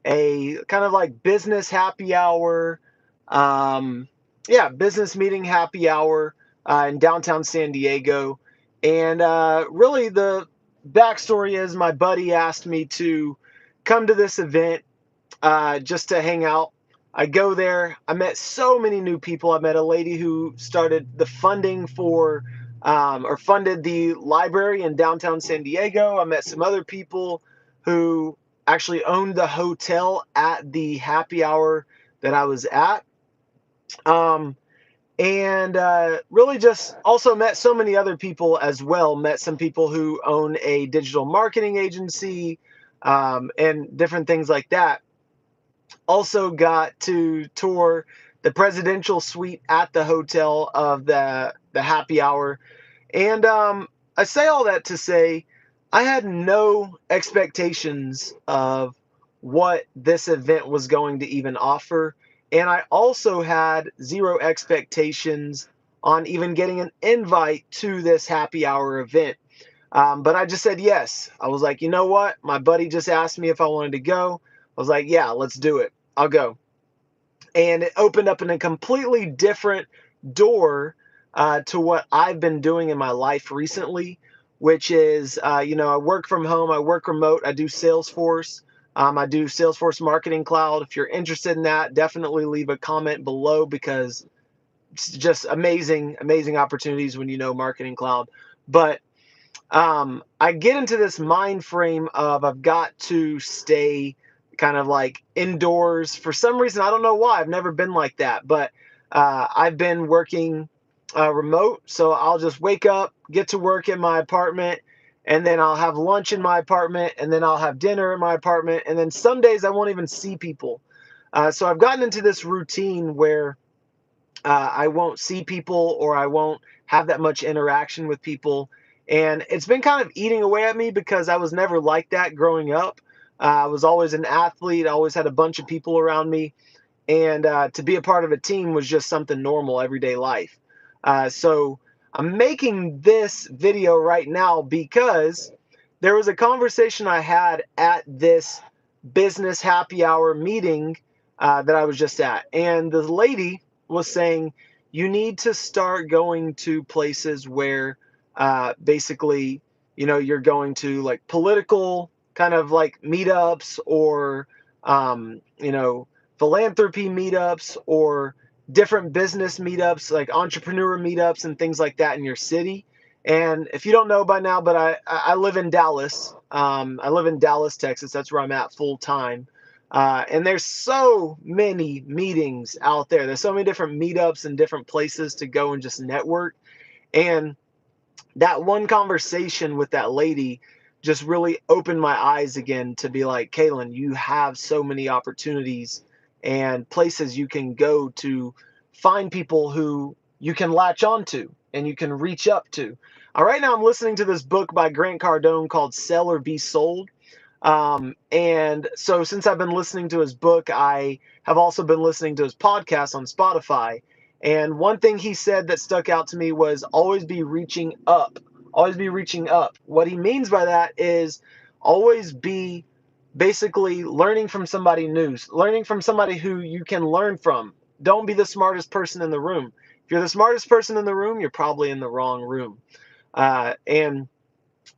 a kind of like business happy hour. Um, yeah, business meeting happy hour in downtown San Diego. And really, the backstory is my buddy asked me to come to this event just to hang out. I go there. I met so many new people. I met a lady who started the funding for or funded the library in downtown San Diego. I met some other people who actually owned the hotel at the happy hour that I was at. Um, and really just also met so many other people as well. Met some people who own a digital marketing agency and different things like that. Also got to tour the presidential suite at the hotel of the happy hour. And I say all that to say I had no expectations of what this event was going to even offer. And I also had zero expectations on even getting an invite to this happy hour event. But I just said yes. I was like, you know what? My buddy just asked me if I wanted to go. I was like, yeah, let's do it. I'll go. And it opened up in a completely different door to what I've been doing in my life recently, which is, I work from home, I work remote, I do Salesforce. I do Salesforce Marketing Cloud. If you're interested in that, definitely leave a comment below because it's just amazing, amazing opportunities when you know Marketing Cloud. But I get into this mind frame of I've got to stay kind of like indoors for some reason. I don't know why. I've never been like that, but I've been working remote. So I'll just wake up, get to work in my apartment, and then I'll have lunch in my apartment, and then I'll have dinner in my apartment. And then some days I won't even see people. So I've gotten into this routine where I won't see people or I won't have that much interaction with people. And it's been kind of eating away at me because I was never like that growing up. I was always an athlete, I always had a bunch of people around me. And to be a part of a team was just something normal, everyday life. So I'm making this video right now because there was a conversation I had at this business happy hour meeting that I was just at. And the lady was saying, you need to start going to places where basically, you're going to like political kind of like meetups or, philanthropy meetups or different business meetups, like entrepreneur meetups and things like that in your city. And if you don't know by now, but I live in Dallas. I live in Dallas, Texas. That's where I'm at full time. And there's so many meetings out there. There's so many different meetups and different places to go and just network. And that one conversation with that lady just really opened my eyes again to be like, Kaylin, you have so many opportunities and places you can go to find people who you can latch onto and you can reach up to. Right now, I'm listening to this book by Grant Cardone called Sell or Be Sold. And so, since I've been listening to his book, I have also been listening to his podcast on Spotify. And one thing he said that stuck out to me was always be reaching up. Always be reaching up. What he means by that is always be basically learning from somebody new, learning from somebody who you can learn from. Don't be the smartest person in the room. If you're the smartest person in the room, you're probably in the wrong room. And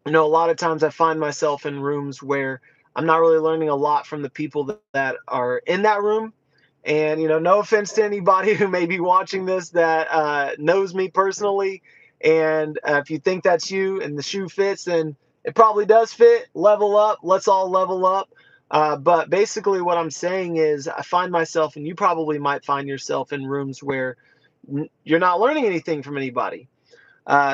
a lot of times I find myself in rooms where I'm not really learning a lot from the people that are in that room. And, no offense to anybody who may be watching this that knows me personally. And if you think that's you and the shoe fits, then it probably does fit. Level up. Let's all level up. But basically, what I'm saying is, I find myself, and you probably might find yourself in rooms where you're not learning anything from anybody.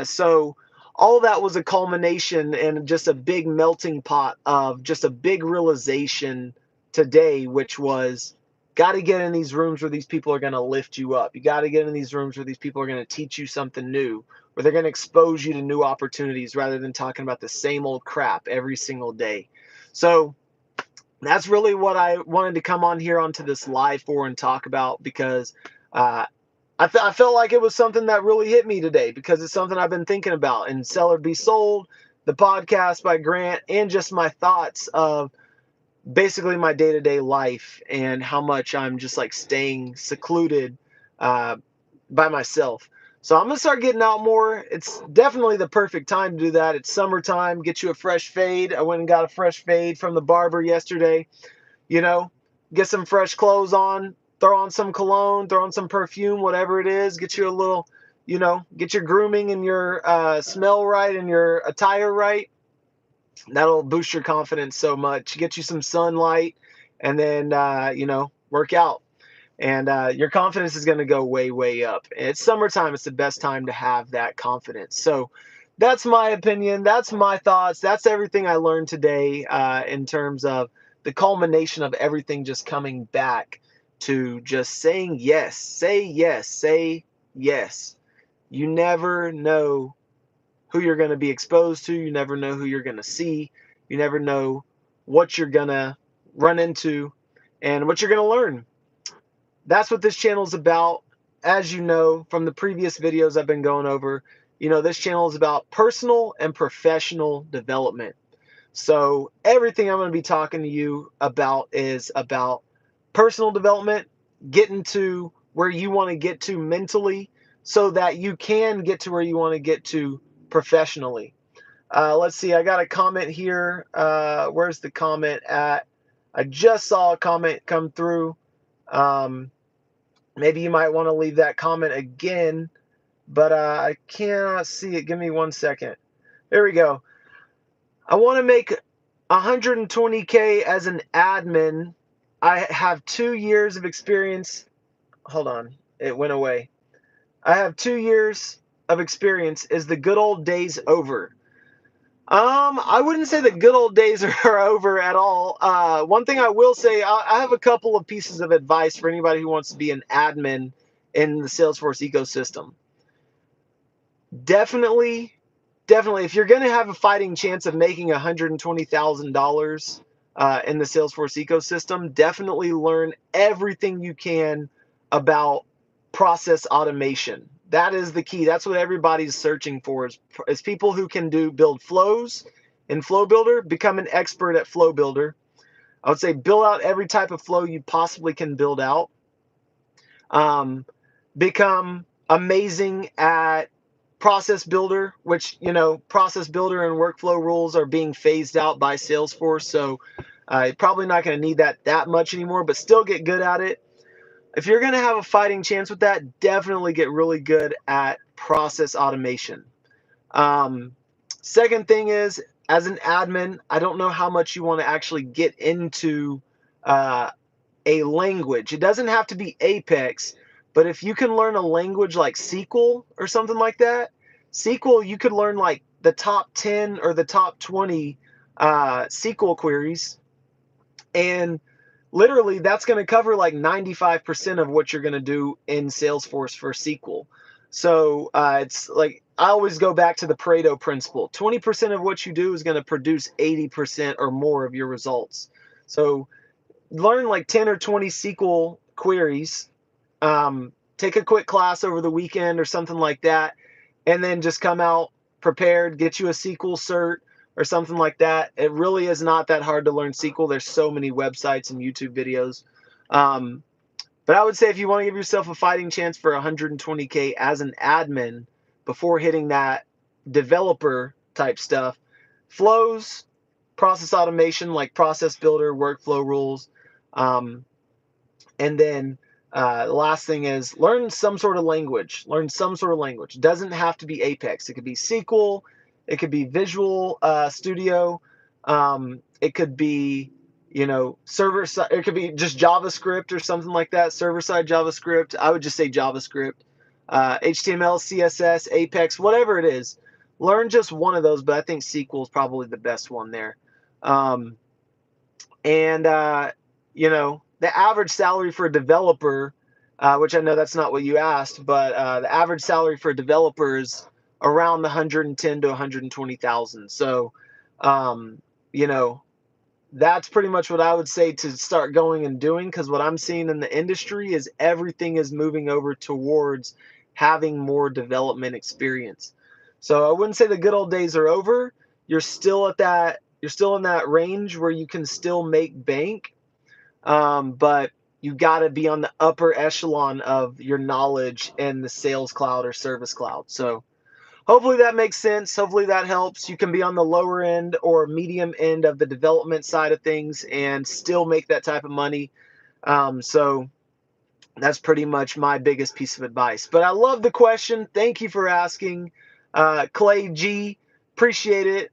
So all of that was a culmination and just a big melting pot of just a big realization today, which was got to get in these rooms where these people are going to lift you up. You got to get in these rooms where these people are going to teach you something new, where they're going to expose you to new opportunities rather than talking about the same old crap every single day. So that's really what I wanted to come on here onto this live for and talk about because uh, I felt like it was something that really hit me today because it's something I've been thinking about. And Sell or Be Sold, the podcast by Grant, and just my thoughts of basically my day-to-day life and how much I'm just like staying secluded uh, by myself. So I'm gonna start getting out more. It's definitely the perfect time to do that. It's summertime. Get you a fresh fade. I went and got a fresh fade from the barber yesterday. You know, get some fresh clothes on, throw on some cologne, throw on some perfume, whatever it is. Get you a little, get your grooming and your smell right and your attire right. That'll boost your confidence so much. Get you some sunlight, and then work out, and your confidence is going to go way, way up. It's summertime. It's the best time to have that confidence. So that's my opinion. That's my thoughts. That's everything I learned today in terms of the culmination of everything just coming back to just saying yes. Say yes. Say yes. You never know who you're going to be exposed to. You never know who you're going to see. You never know what you're going to run into and what you're going to learn. That's what this channel is about. As you know from the previous videos I've been going over, this channel is about personal and professional development. So everything I'm going to be talking to you about is about personal development, getting to where you want to get to mentally so that you can get to where you want to get to professionally. Let's see, I got a comment here. Where's the comment at? I just saw a comment come through. Maybe you might want to leave that comment again, but I cannot see it. Give me 1 second. There we go. I want to make 120K as an admin. I have 2 years of experience. Hold on, it went away. I have 2 years of experience. Is the good old days over? I wouldn't say the good old days are over at all. One thing I will say, I have a couple of pieces of advice for anybody who wants to be an admin in the Salesforce ecosystem. Definitely, if you're going to have a fighting chance of making $120,000 in the Salesforce ecosystem, definitely learn everything you can about process automation. That is the key. That's what everybody's searching for is people who can build flows in Flow Builder, become an expert at Flow Builder. I would say build out every type of flow you possibly can build out. Become amazing at Process Builder, which, Process Builder and workflow rules are being phased out by Salesforce. So you're probably not going to need that much anymore, but still get good at it. If you're going to have a fighting chance with that, definitely get really good at process automation. Second thing is, as an admin, I don't know how much you want to actually get into a language. It doesn't have to be Apex, but if you can learn a language like SQL or something like that, SQL, you could learn like the top 10 or the top 20 SQL queries, and literally that's going to cover like 95% of what you're going to do in Salesforce for SQL. So it's like I always go back to the Pareto principle. 20% of what you do is going to produce 80% or more of your results. So learn like 10 or 20 SQL queries, take a quick class over the weekend or something like that, and then just come out prepared, get you a SQL cert or something like that. It really is not that hard to learn SQL. There's so many websites and YouTube videos. But I would say if you want to give yourself a fighting chance for 120K as an admin before hitting that developer type stuff, flows, process automation like Process Builder, workflow rules, and then the last thing is learn some sort of language. Learn some sort of language. It doesn't have to be Apex. It could be SQL. It could be Visual Studio. It could be, server side. It could be just JavaScript or something like that. Server side JavaScript. I would just say JavaScript. HTML, CSS, Apex, whatever it is. Learn just one of those, but I think SQL is probably the best one there. And the average salary for a developer, which I know that's not what you asked, but the average salary for a developer is around 110 to 120,000. So, that's pretty much what I would say to start going and doing, because what I'm seeing in the industry is everything is moving over towards having more development experience. So I wouldn't say the good old days are over. You're still at that You're still in that range where you can still make bank, but you got to be on the upper echelon of your knowledge in the Sales Cloud or Service Cloud. So hopefully that makes sense. Hopefully that helps. You can be on the lower end or medium end of the development side of things and still make that type of money. So that's pretty much my biggest piece of advice. But I love the question. Thank you for asking, Clay G. Appreciate it.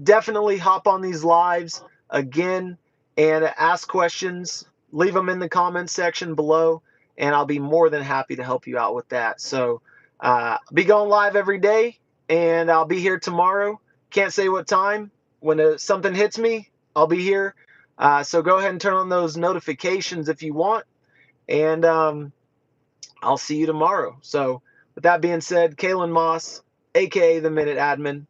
Definitely hop on these lives again and ask questions. Leave them in the comments section below, and I'll be more than happy to help you out with that. So, be going live every day, and I'll be here tomorrow. Can't say what time. When something hits me, I'll be here. So go ahead and turn on those notifications if you want, and I'll see you tomorrow. So with that being said, Kalen Moss, aka the Minute Admin,